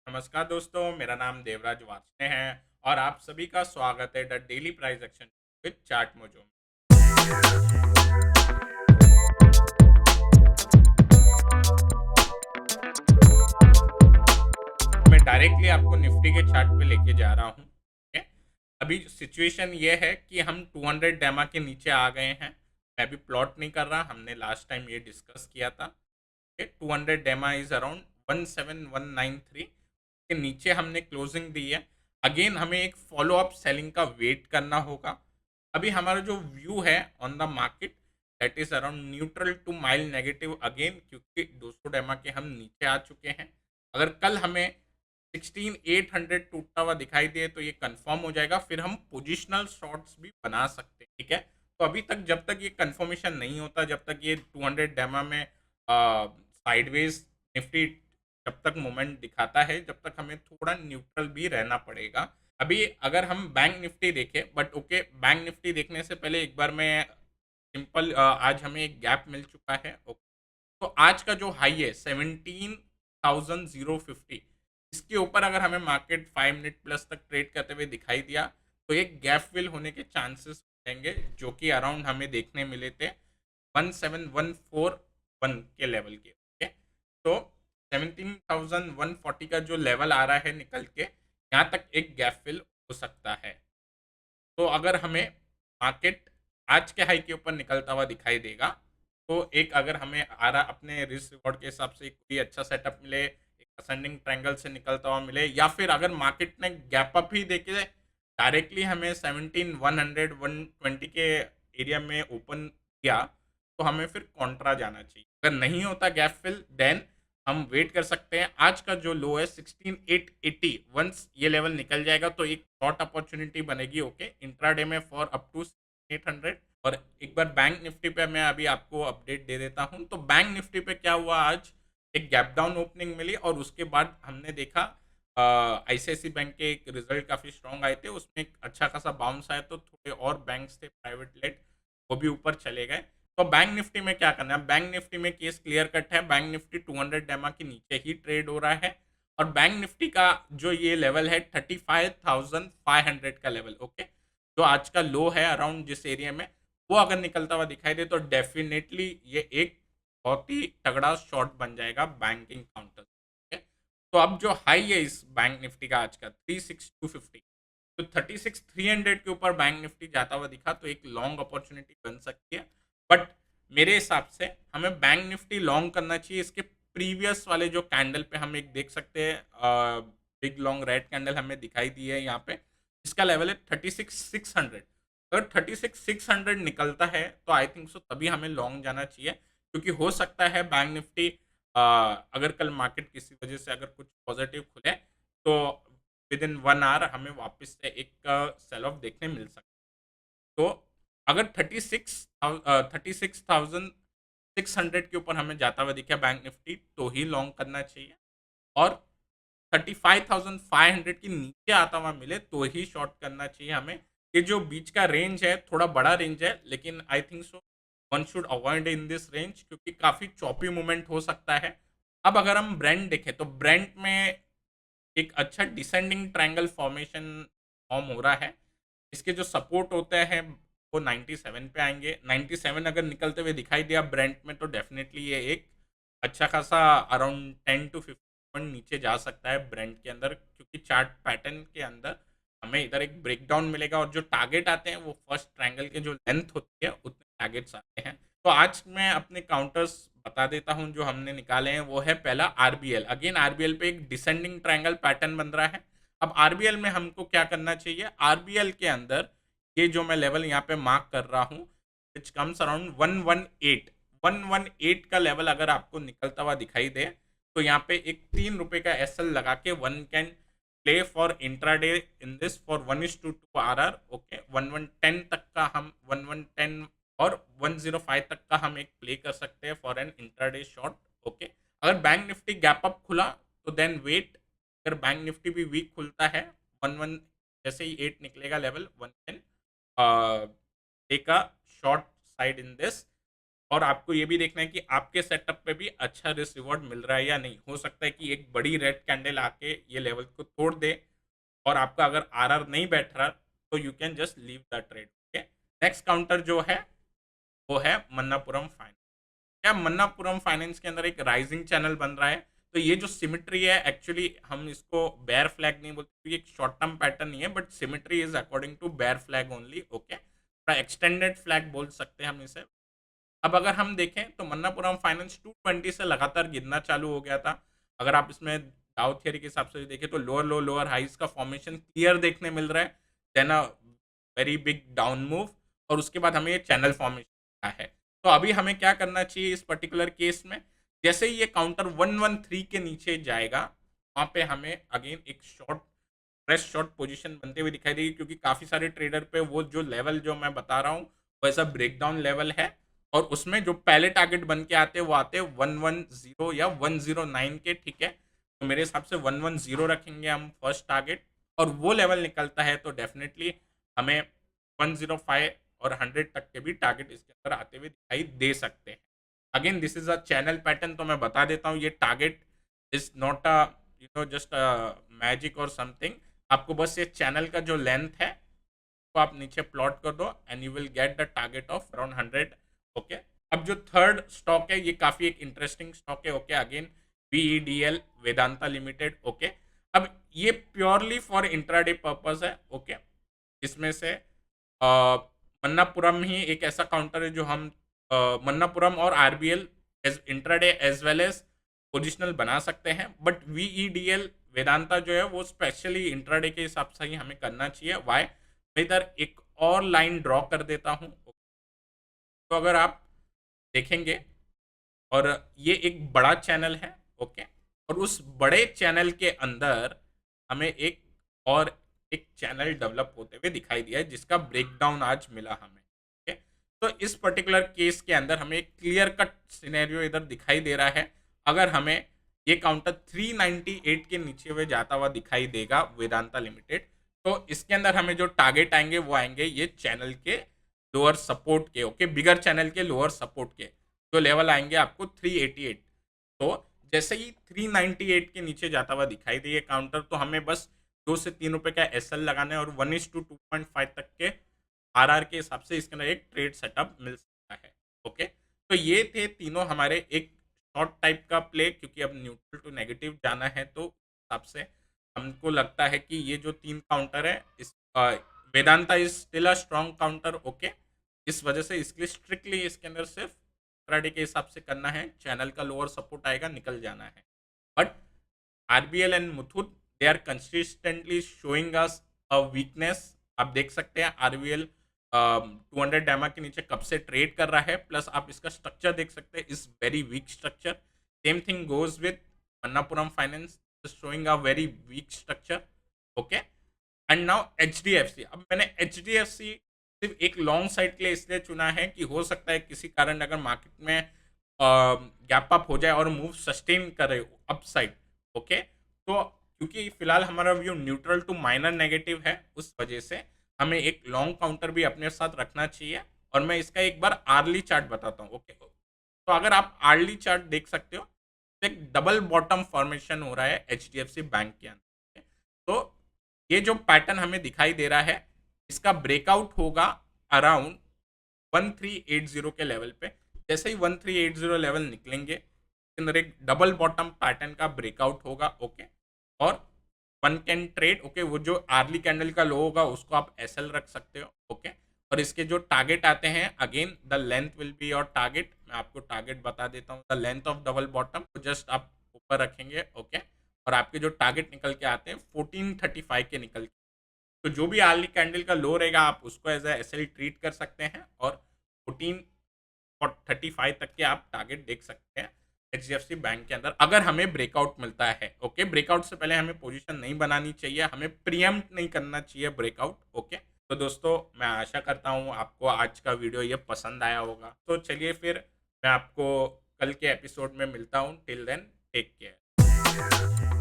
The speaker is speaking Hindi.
नमस्कार दोस्तों, मेरा नाम देवराज वार्ष्णेय है और आप सभी का स्वागत है the daily price action with chart mojo में। मैं डायरेक्टली आपको निफ्टी के चार्ट पे लेके जा रहा हूँ। ठीक है? अभी सिचुएशन ये है कि हम 200 डेमा के नीचे आ गए हैं। मैं अभी प्लॉट नहीं कर रहा, हमने लास्ट टाइम ये डिस्कस किया था। 200 डेमा इज अराउंड 17193 के नीचे हमने क्लोजिंग दी है। अगेन हमें एक फॉलो अप सेलिंग का वेट करना होगा। अभी हमारा जो व्यू है on the market that is around neutral to mild negative again, क्योंकि 200 डेमा के हम नीचे आ चुके हैं। अगर कल हमें 16800 टूटता हुआ दिखाई दे तो ये कंफर्म हो जाएगा, फिर हम पोजिशनल शॉट्स भी बना सकते हैं। ठीक है, तो अभी तक जब तक ये कंफर्मेशन नहीं होता, जब तक ये 200 डेमा में साइडवेज निफ्टी जब तक मोमेंट दिखाता है, जब तक हमें थोड़ा न्यूट्रल भी रहना पड़ेगा। अभी अगर हम बैंक निफ्टी देखें, बट ओके, बैंक निफ्टी देखने से पहले एक बार मैं सिंपल आज हमें एक गैप मिल चुका है। ओके, तो आज का जो हाई है 17,050, इसके ऊपर अगर हमें मार्केट 5 मिनट प्लस तक ट्रेड करते हुए दिखाई दिया तो एक गैप फिल होने के चांसेस रहेंगे, जो कि अराउंड हमें देखने मिले थे 17141 के लेवल के। ओके, तो 17,140 का जो लेवल आ रहा है निकल के, यहाँ तक एक गैप फिल हो सकता है। तो अगर हमें मार्केट आज के हाई के ऊपर निकलता हुआ दिखाई देगा तो एक अगर हमें आ रहा अपने रिस्क रिवॉर्ड के हिसाब से कोई अच्छा सेटअप मिले, एक असेंडिंग ट्रायंगल से निकलता हुआ मिले, या फिर अगर मार्केट ने गैप अप ही देके डायरेक्टली हमें 17,100 120 के एरिया में ओपन किया तो हमें फिर कॉन्ट्रा जाना चाहिए। अगर नहीं होता गैप फिल, देन हम वेट कर सकते हैं। आज का जो लो है 16,880, वंस ये लेवल निकल जाएगा तो एक शॉर्ट अपॉर्चुनिटी बनेगी। ओके, इंट्राडे में फॉर अप टू 800। और एक बार बैंक निफ्टी पे मैं अभी आपको अपडेट दे देता हूं। तो बैंक निफ्टी पे क्या हुआ, आज एक गैप डाउन ओपनिंग मिली और उसके बाद हमने देखा आईसीआईसी बैंक के एक रिजल्ट काफी स्ट्रांग आए थे, उसमें एक अच्छा खासा बाउंस आया, तो थोड़े और बैंक्स थे प्राइवेट लेट, वो भी ऊपर चले गए। तो बैंक निफ्टी में क्या करना है, बैंक निफ्टी में केस क्लियर कट है। बैंक निफ्टी 200 डेमा के नीचे ही ट्रेड हो रहा है और बैंक निफ्टी का जो ये लेवल है 35,500 का लेवल। ओके, जो आज का लो है अराउंड जिस एरिया में, वो अगर निकलता हुआ दिखाई दे तो डेफिनेटली ये एक बहुत ही तगड़ा शॉट बन जाएगा बैंकिंग काउंटर। ठीक है, तो अब जो हाई है इस बैंक निफ्टी का आज का 36,250, तो 36,300 के ऊपर बैंक निफ्टी जाता हुआ दिखा तो एक लॉन्ग अपॉर्चुनिटी बन सकती है। बट मेरे हिसाब से हमें बैंक निफ्टी लॉन्ग करना चाहिए इसके प्रीवियस वाले जो कैंडल पे हम एक देख सकते हैं, बिग लॉन्ग रेड कैंडल हमें दिखाई दी है यहाँ पे, इसका लेवल है 36,600। अगर 36,600 निकलता है तो आई थिंक सो तभी हमें लॉन्ग जाना चाहिए, क्योंकि हो सकता है बैंक निफ्टी अगर कल मार्केट किसी वजह से अगर कुछ पॉजिटिव खुले तो विद इन 1 आवर हमें वापस से एक सेल ऑफ देखने मिल सकता है। तो अगर 36,600 के ऊपर हमें जाता हुआ दिखे बैंक निफ्टी तो ही लॉन्ग करना चाहिए, और 35,500 के नीचे आता हुआ मिले तो ही शॉर्ट करना चाहिए हमें। ये जो बीच का रेंज है थोड़ा बड़ा रेंज है, लेकिन I think so one should avoid in this range, क्योंकि काफ़ी चॉपी मूवमेंट हो सकता है। अब अगर हम ब्रेंट देखें तो ब्रेंट में एक अच्छा डिसेंडिंग ट्रायंगल फॉर्मेशन फॉर्म हो रहा है। इसके जो सपोर्ट होते हैं वो 97 पे आएंगे। 97 अगर निकलते हुए दिखाई दिया ब्रेंट में तो डेफिनेटली ये एक अच्छा खासा अराउंड 10 to 15 नीचे जा सकता है ब्रेंट के अंदर, क्योंकि चार्ट पैटर्न के अंदर हमें इधर एक ब्रेकडाउन मिलेगा और जो टारगेट आते हैं वो फर्स्ट ट्रायंगल के जो लेंथ होती है उतने टारगेट्स आते हैं। तो आज मैं अपने काउंटर्स बता देता हूं जो हमने निकाले हैं। वो है पहला आरबीएल। अगेन आरबीएल पे एक डिसेंडिंग ट्रायंगल पैटर्न बन रहा है। अब आरबीएल में हमको क्या करना चाहिए, आरबीएल के अंदर ये जो मैं लेवल यहाँ पे मार्क कर रहा हूँ विच कम्स अराउंड 118, 118 का लेवल अगर आपको निकलता हुआ दिखाई दे तो यहाँ पे एक ₹3 का एसएल लगा के one can play for intraday in this for 1:2 RR. Okay, 1110 तक का हम 1110 और 105 तक का हम एक प्ले कर सकते हैं for an intraday shot. Okay, अगर बैंक निफ्टी गैप अप खुला तो देन वेट। अगर बैंक निफ्टी भी वीक खुलता है, वन वन जैसे ही 8 निकलेगा level, one can take a short side in this. और आपको ये भी देखना है कि आपके सेटअप पे भी अच्छा रिस्क रिवॉर्ड मिल रहा है या नहीं। हो सकता है कि एक बड़ी रेड कैंडल आके ये लेवल को तोड़ दे और आपका अगर आरआर नहीं बैठ रहा तो you can just leave the trade. Okay, next counter जो है वो है मन्नापुरम फाइनेंस। क्या मन्नापुरम फाइनेंस के अंदर एक राइजिंग चैनल बन रहा है। तो ये जो सिमिट्री है एक्चुअली हम इसको बेयर फ्लैग नहीं बोलते क्योंकि एक शॉर्ट टर्म पैटर्न नहीं है, but symmetry is according to bear flag only. Okay, extended flag बोल सकते हैं हम इसे। अब अगर हम देखें तो मन्नापुरम फाइनेंस 220 से लगातार गिरना चालू हो गया था। अगर आप इसमें डाउ थियरी के हिसाब से देखें तो लोअर लो लोअर हाइज का फॉर्मेशन क्लियर देखने मिल रहा है, then a very big down move, और उसके बाद हमें ये चैनल फॉर्मेशन है। तो अभी हमें क्या करना चाहिए इस पर्टिकुलर केस में, जैसे ही ये काउंटर 113 के नीचे जाएगा वहां पे हमें अगेन एक शॉर्ट फ्रेश शॉर्ट पोजीशन बनते हुए दिखाई देगी, क्योंकि काफी सारे ट्रेडर पे वो जो लेवल जो मैं बता रहा हूँ वैसा ब्रेकडाउन लेवल है, और उसमें जो पहले टारगेट बन के आते हैं वो आते हैं 110 या 109 के। ठीक है, तो मेरे हिसाब से 110 रखेंगे हम फर्स्ट टारगेट, और वो लेवल निकलता है तो डेफिनेटली हमें 105 और 100 तक के भी टारगेट इसके अंदर आते हुए दिखाई दे सकते हैं। Again this is a channel pattern, तो मैं बता देता हूँ ये target is not a just magic और समथिंग। आपको बस ये चैनल का जो लेंथ है वो आप नीचे प्लॉट कर दो and you will get the target of around 100। Okay, अब जो थर्ड स्टॉक है ये काफी एक इंटरेस्टिंग स्टॉक है। Okay, again VEDL Vedanta limited. Okay, अब ये प्योरली फॉर इंट्राडे पर्पस है। ओके, इसमें से मन्नापुरम ही एक ऐसा काउंटर है जो हम मन्नापुरम और RBL as intraday as well as positional बना सकते हैं, बट VEDL वेदांता जो है वो स्पेशली इंट्राडे के हिसाब से ही हमें करना चाहिए। वाई, मैं इधर एक और लाइन ड्रॉ कर देता हूं। तो अगर आप देखेंगे और ये एक बड़ा चैनल है। ओके, और उस बड़े चैनल के अंदर हमें एक और एक चैनल डेवलप होते हुए दिखाई दिया है जिसका ब्रेकडाउन आज मिला हमें। ओके, तो इस पर्टिकुलर केस के अंदर हमें एक क्लियर कट सिनेरियो इधर दिखाई दे रहा है। अगर हमें ये काउंटर 398 के नीचे हुए जाता हुआ दिखाई देगा वेदांता लिमिटेड, तो इसके अंदर हमें जो टारगेट आएंगे वो आएंगे ये चैनल के लोअर सपोर्ट के। ओके, बिगर चैनल के लोअर सपोर्ट के जो लेवल आएंगे आपको 388। तो जैसे ही 398 के नीचे जाता हुआ दिखाई दे ये काउंटर, तो हमें बस 2 से 3 रुपए का SL लगाना है और 1:2.5 तक के RR के हिसाब से इसके अंदर एक ट्रेड सेटअप मिल सकता है। ओके, तो ये थे तीनों हमारे एक शॉर्ट टाइप का प्ले, क्योंकि अब न्यूट्रल टू नेगेटिव जाना है तो हिसाब से हमको लगता है कि ये जो 3 काउंटर है इस Vedanta is still a strong counter. Okay, इस वजह से इसके स्ट्रिक्टली इसके अंदर सिर्फ ट्रेड के हिसाब से करना है, चैनल का लोअर सपोर्ट आएगा निकल जाना है। But RBL and Muthoot they are consistently showing us a weakness. आप देख सकते हैं RBL 200 डैमा के नीचे कब से ट्रेड कर रहा है, प्लस आप इसका स्ट्रक्चर देख सकते हैं is very weak structure. Same thing goes with Manappuram finance showing a very weak structure. Okay, and now HDFC। अब मैंने HDFC सिर्फ एक लॉन्ग साइड के लिए इसलिए चुना है कि हो सकता है किसी कारण अगर मार्केट में गैप अप हो जाए और मूव सस्टेन करे अप साइड। ओके, तो क्योंकि फिलहाल हमारा view neutral to minor negative है, उस वजह से हमें एक लॉन्ग काउंटर भी अपने साथ रखना चाहिए। और मैं इसका एक बार आर्ली चार्ट बताता हूँ। ओके, तो अगर आप आर्ली चार्ट देख सकते हो तो एक डबल बॉटम फॉर्मेशन हो रहा है HDFC बैंक के अंदर। तो ये जो पैटर्न हमें दिखाई दे रहा है इसका ब्रेकआउट होगा अराउंड 1380 के लेवल पे। जैसे ही 1380 लेवल निकलेंगे इसके अंदर एक डबल बॉटम पैटर्न का ब्रेकआउट होगा। ओके, और वन कैन ट्रेड। ओके, वो जो आर्ली कैंडल का लो होगा उसको आप SL रख सकते हो। ओके, और इसके जो टारगेट आते हैं again the length will be your target. मैं आपको टारगेट बता देता हूँ, the length of double bottom तो जस्ट आप ऊपर रखेंगे। ओके, और आपके जो टारगेट निकल के आते हैं 1435 के निकल के, तो जो भी आर्ली कैंडल का लो रहेगा आप उसको एज SL ट्रीट कर सकते हैं, और 1435 तक के आप टारगेट देख सकते हैं HDFC बैंक के अंदर अगर हमें ब्रेकआउट मिलता है। ओके, ब्रेकआउट से पहले हमें पोजीशन नहीं बनानी चाहिए, हमें प्रीएम्प्ट नहीं करना चाहिए ब्रेकआउट। ओके, तो दोस्तों मैं आशा करता हूँ आपको आज का वीडियो ये पसंद आया होगा। तो चलिए फिर मैं आपको कल के एपिसोड में मिलता हूँ। Till then take care.